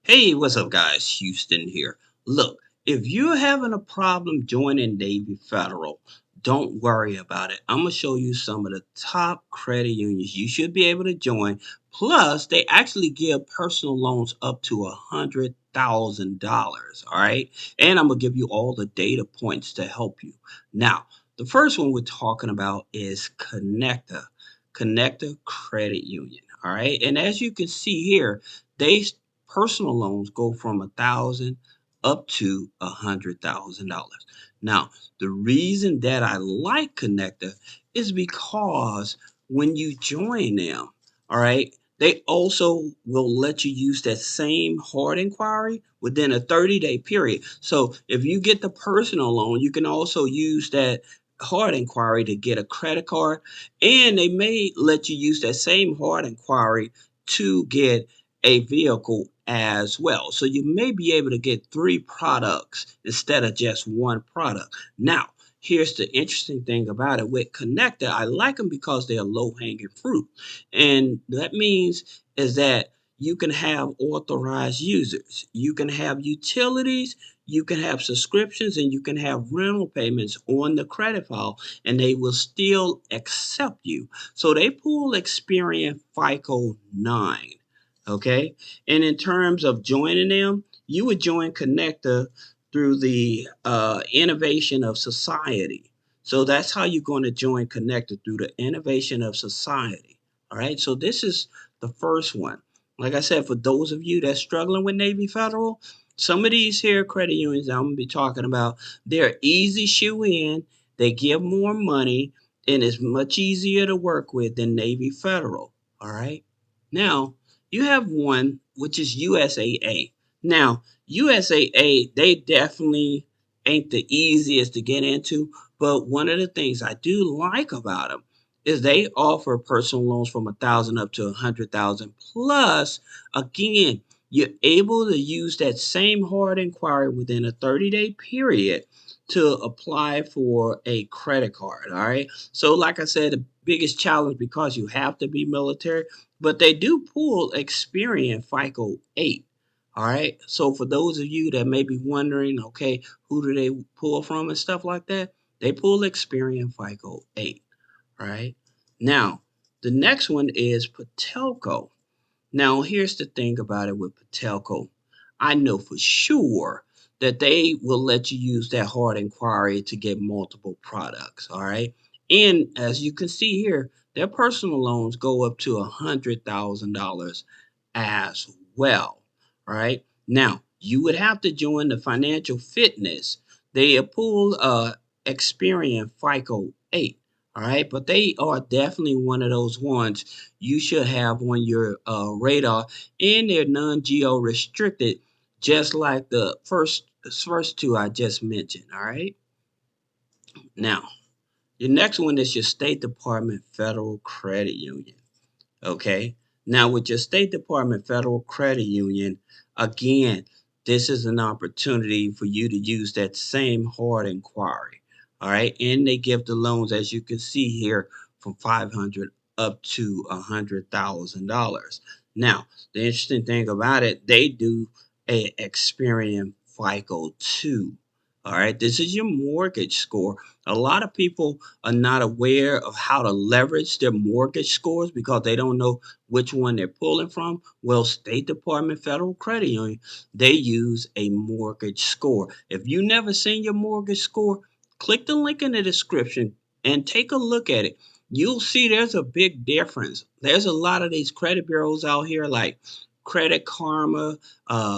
Hey, what's up, guys? Houston here. Look, if you're having a problem joining Navy Federal, don't worry about it. I'm going to show you some of the top credit unions you should be able to join. Plus, they actually give personal loans up to $100,000. All right. And I'm going to give you all the data points to help you. Now, the first one we're talking about is Connector Credit Union. All right. And as you can see here, they personal loans go from 1,000 up to $100,000. Now, the reason that I like Connector is because when you join them, all right, they also will let you use that same hard inquiry within a 30-day period. So if you get the personal loan, you can also use that hard inquiry to get a credit card, and they may let you use that same hard inquiry to get a vehicle as well. So you may be able to get three products instead of just one product. Now, here's the interesting thing about it with Connector. I like them because they're low hanging fruit. And that means is that you can have authorized users, you can have utilities, you can have subscriptions, and you can have rental payments on the credit file, and they will still accept you. So they pull Experian FICO 9. Okay. And in terms of joining them, you would join Connector through the innovation of society. So that's how you're going to join Connector, through the innovation of society. All right. So this is the first one. Like I said, for those of you that's struggling with Navy Federal, some of these here credit unions I'm going to be talking about, they're easy shoe in. They give more money and it's much easier to work with than Navy Federal. All right. Now, you have one which is USAA. Now, USAA, they definitely ain't the easiest to get into, but one of the things I do like about them is they offer personal loans from 1,000 up to 100,000. Plus, again, you're able to use that same hard inquiry within a 30-day period to apply for a credit card. All right. So, like I said, the biggest challenge, because you have to be military, but they do pull Experian FICO 8. All right. So for those of you that may be wondering, okay, who do they pull from and stuff like that? They pull Experian FICO 8. All right. Now, the next one is Patelco. Now, here's the thing about it with Patelco. I know for sure that they will let you use that hard inquiry to get multiple products. All right. And as you can see here, their personal loans go up to $100,000 as well. All right. Now, you would have to join the financial fitness. They pull Experian FICO 8. All right. But they are definitely one of those ones you should have on your radar, and they're non-geo restricted, just like the first two I just mentioned. All right. Now, your next one is your State Department Federal Credit Union. Okay. Now, with your State Department Federal Credit Union, again, this is an opportunity for you to use that same hard inquiry. All right. And they give the loans, as you can see here, from 500 up to $100,000. Now, the interesting thing about it, they do a Experian FICO 2. All right. This is your mortgage score. A lot of people are not aware of how to leverage their mortgage scores because they don't know which one they're pulling from. Well, State Department Federal Credit Union, they use a mortgage score. If you never seen your mortgage score, click the link in the description and take a look at it. You'll see there's a big difference. There's a lot of these credit bureaus out here like Credit Karma,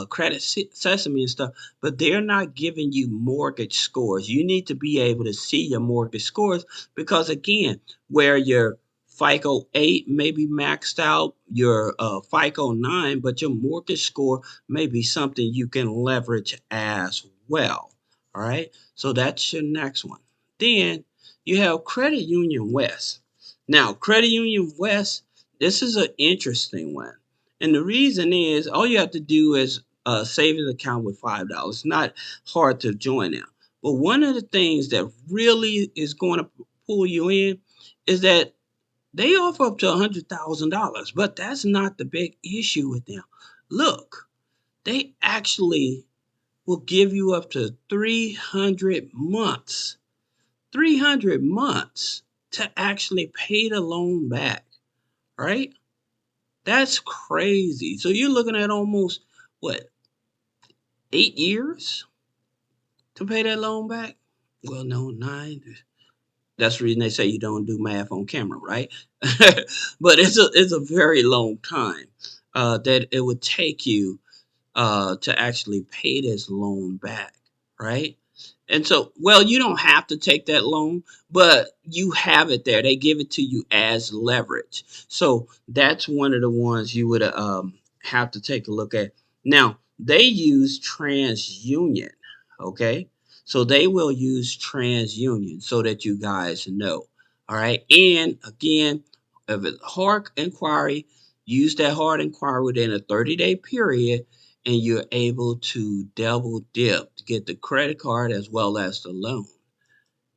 Credit Sesame and stuff, but they're not giving you mortgage scores. You need to be able to see your mortgage scores because, again, where your FICO 8 may be maxed out, your FICO 9, but your mortgage score may be something you can leverage as well. All right. So that's your next one. Then you have Credit Union West. Now, Credit Union West, this is an interesting one. And the reason is all you have to do is a savings account with $5. Not hard to join now. But one of the things that really is going to pull you in is that they offer up to $100,000, but that's not the big issue with them. Look, they actually will give you up to 300 months, 300 months to actually pay the loan back, right? That's crazy. So you're looking at almost what, 8 years to pay that loan back? Well, no, nine. That's the reason they say you don't do math on camera, right? But it's a very long time that it would take you to actually pay this loan back, right? And so, well, you don't have to take that loan, but you have it there. They give it to you as leverage. So that's one of the ones you would have to take a look at. Now, they use TransUnion, okay? So they will use TransUnion so that you guys know. All right. And again, if it's hard inquiry, use that hard inquiry within a 30-day period and you're able to double dip to get the credit card as well as the loan.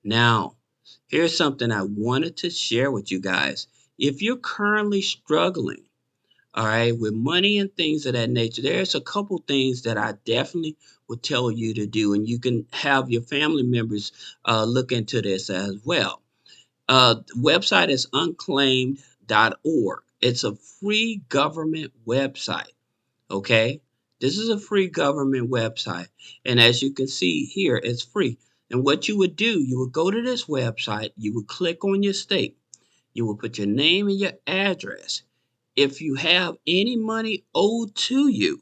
Now, here's something I wanted to share with you guys. If you're currently struggling, all right, with money and things of that nature, there's a couple things that I definitely would tell you to do, and you can have your family members look into this as well. The website is unclaimed.org. It's a free government website. Okay, this is a free government website, and as you can see here, it's free. And what you would do, you would go to this website, you would click on your state, you will put your name and your address. If you have any money owed to you,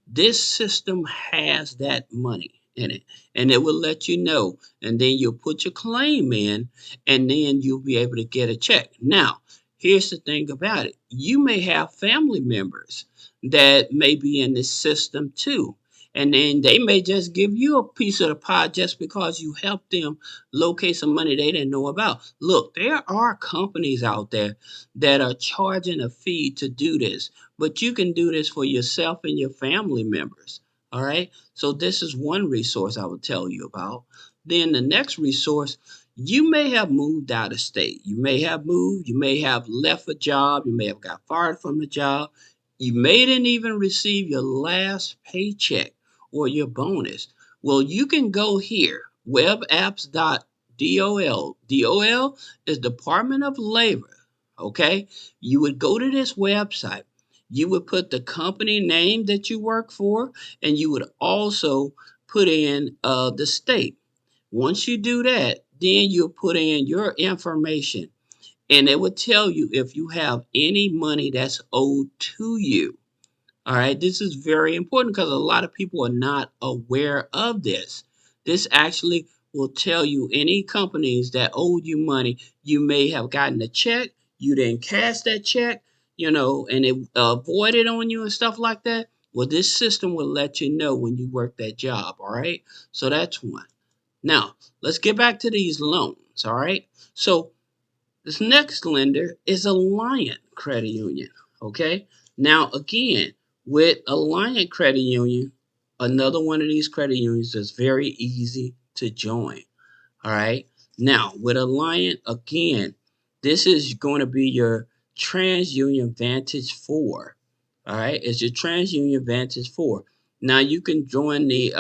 this system has that money in it, and it will let you know. And then you'll put your claim in, and then you'll be able to get a check. Now, here's the thing about it, you may have family members that may be in this system too. And then they may just give you a piece of the pie just because you helped them locate some money they didn't know about. Look, there are companies out there that are charging a fee to do this, but you can do this for yourself and your family members. All right. So this is one resource I would tell you about. Then the next resource, you may have moved out of state. You may have moved. You may have left a job. You may have got fired from the job. You may didn't even receive your last paycheck or your bonus. Well, you can go here, webapps.dol. DOL is Department of Labor. Okay. You would go to this website, you would put the company name that you work for, and you would also put in the state. Once you do that, then you'll put in your information, and it will tell you if you have any money that's owed to you. All right, this is very important because a lot of people are not aware of this. This actually will tell you any companies that owe you money. You may have gotten a check, you didn't cash that check, and it voided on you and stuff like that. Well, this system will let you know when you work that job. All right, so that's one. Now, let's get back to these loans. All right, so this next lender is Alliant Credit Union. Okay. Now, again, with Alliant Credit Union, another one of these credit unions is very easy to join. All right. Now, with Alliant, again, this is going to be your TransUnion Vantage 4. All right. It's your TransUnion Vantage 4. Now, you can join the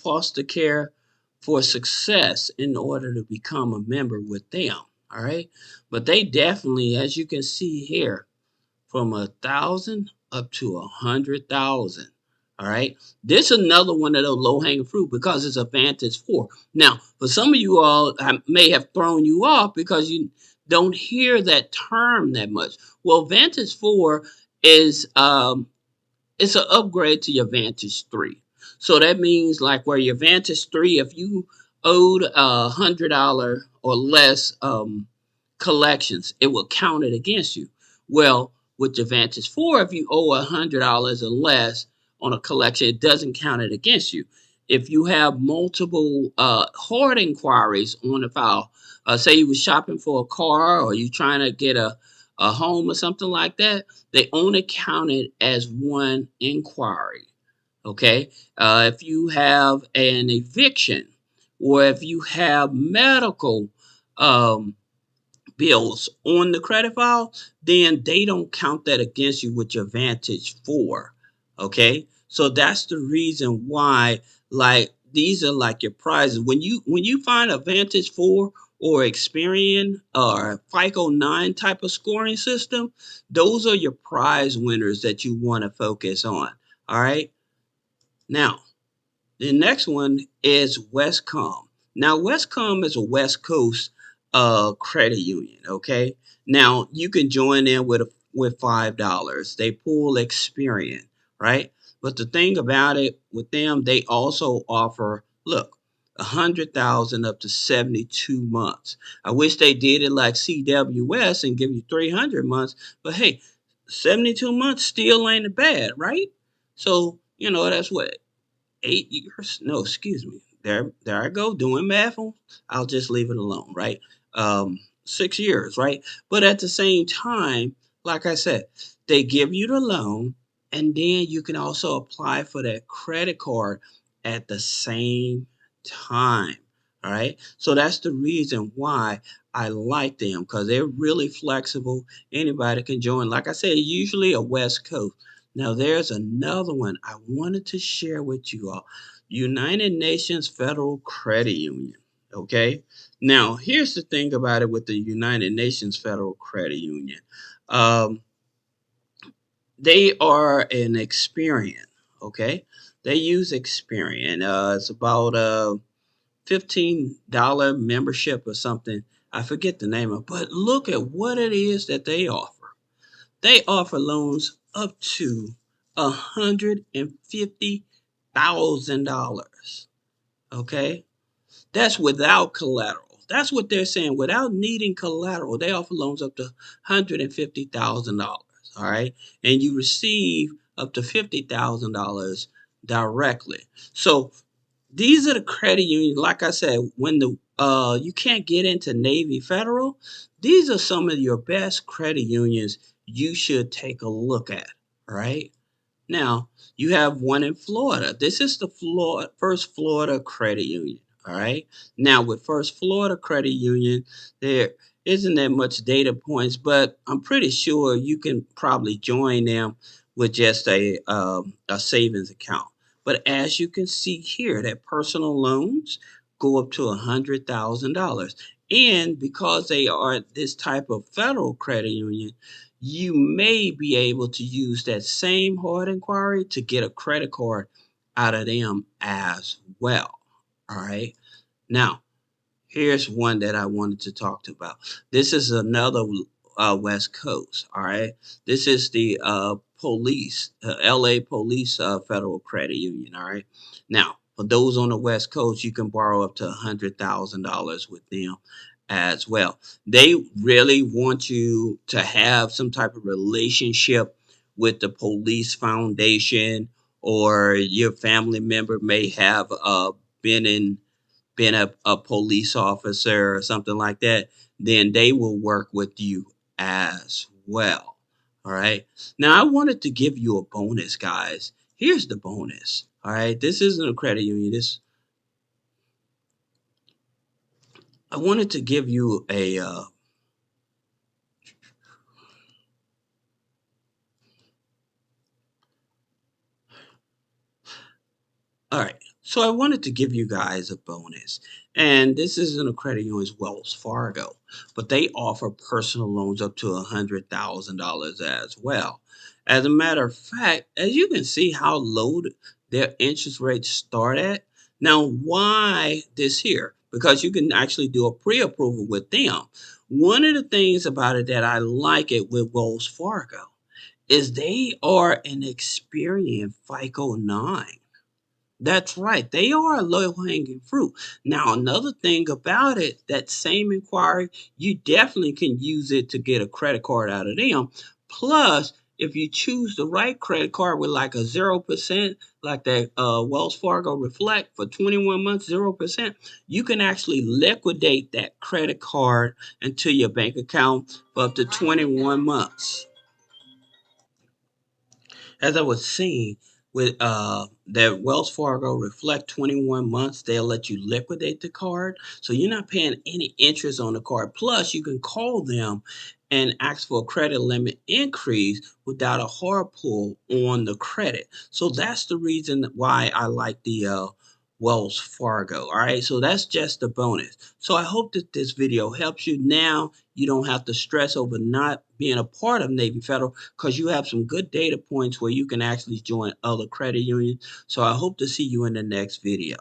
foster care for success in order to become a member with them. All right. But they definitely, as you can see here, from 1,000 up to 100,000. All right. This is another one of those low hanging fruit because it's a Vantage 4. Now, for some of you all, I may have thrown you off because you don't hear that term that much. Well, Vantage 4 is it's an upgrade to your Vantage 3. So that means like where your Vantage 3, if you owed $100 or less collections, it will count it against you. Well, with your Vantage 4, if you owe $100 or less on a collection, it doesn't count it against you. If you have multiple hard inquiries on the file, say you were shopping for a car or you trying to get a home or something like that, they only count it as one inquiry. Okay. If you have an eviction or if you have medical um, bills on the credit file, then they don't count that against you with your Vantage 4. Okay. So that's the reason why, like, these are like your prizes. When you find a Vantage 4 or Experian or FICO 9 type of scoring system, those are your prize winners that you want to focus on. All right. Now, the next one is Westcom. Now, Westcom is a West Coast credit union. Okay. Now you can join in with $5. They pull Experian, right? But the thing about it with them, they also offer, look, 100,000 up to 72 months. I wish they did it like CWS and give you 300 months, but hey, 72 months still ain't bad, right? So, that's what, 8 years? No, excuse me. There I go doing math. I'll just leave it alone, right? 6 years, right? But at the same time, like I said, they give you the loan, and then you can also apply for that credit card at the same time. All right. So that's the reason why I like them, because they're really flexible. Anybody can join. Like I said, usually a West Coast. Now, there's another one I wanted to share with you all. United Nations Federal Credit Union. Okay. Now, here's the thing about it with the United Nations Federal Credit Union. Um, they are an Experian. Okay. They use Experian. It's about $15 membership or something. I forget the name of it, but look at what it is that they offer. They offer loans up to $150,000. Okay, that's without collateral. That's what they're saying. Without needing collateral, they offer loans up to $150,000. All right, and you receive up to $50,000 directly. So these are the credit unions. Like I said, when the you can't get into Navy Federal, these are some of your best credit unions you should take a look at. Right. Now, you have one in Florida. This is the First Florida Credit Union. All right. Now, with First Florida Credit Union, there isn't that much data points, but I'm pretty sure you can probably join them with just a savings account. But as you can see here, that personal loans go up to $100,000. And because they are this type of federal credit union, you may be able to use that same hard inquiry to get a credit card out of them as well. All right. Now, here's one that I wanted to talk to about. This is another West Coast. All right. This is the LA Police Federal Credit Union. All right. Now, for those on the West Coast, you can borrow up to $100,000 with them as well. They really want you to have some type of relationship with the police foundation, or your family member may have been in been a police officer or something like that, then they will work with you as well. All right. Now, I wanted to give you a bonus, guys. Here's the bonus. All right. This isn't a credit union. I wanted to give you a all right. So I wanted to give you guys a bonus. And this isn't a credit union, it's Wells Fargo, but they offer personal loans up to $100,000 as well. As a matter of fact, as you can see how low their interest rates start at. Now, why this here? Because you can actually do a pre-approval with them. One of the things about it that I like it with Wells Fargo is they are an experienced FICO 9. That's right. They are a low hanging fruit. Now, another thing about it, that same inquiry, you definitely can use it to get a credit card out of them. Plus, if you choose the right credit card with like a 0%, like that Wells Fargo Reflect for 21 months, 0%, you can actually liquidate that credit card into your bank account for up to 21 months. As I was saying, with that Wells Fargo Reflect 21 months, they'll let you liquidate the card. So you're not paying any interest on the card. Plus, you can call them and ask for a credit limit increase without a hard pull on the credit. So that's the reason why I like the Wells Fargo. All right. So that's just a bonus. So I hope that this video helps you. Now you don't have to stress over not being a part of Navy Federal because you have some good data points where you can actually join other credit unions. So I hope to see you in the next video.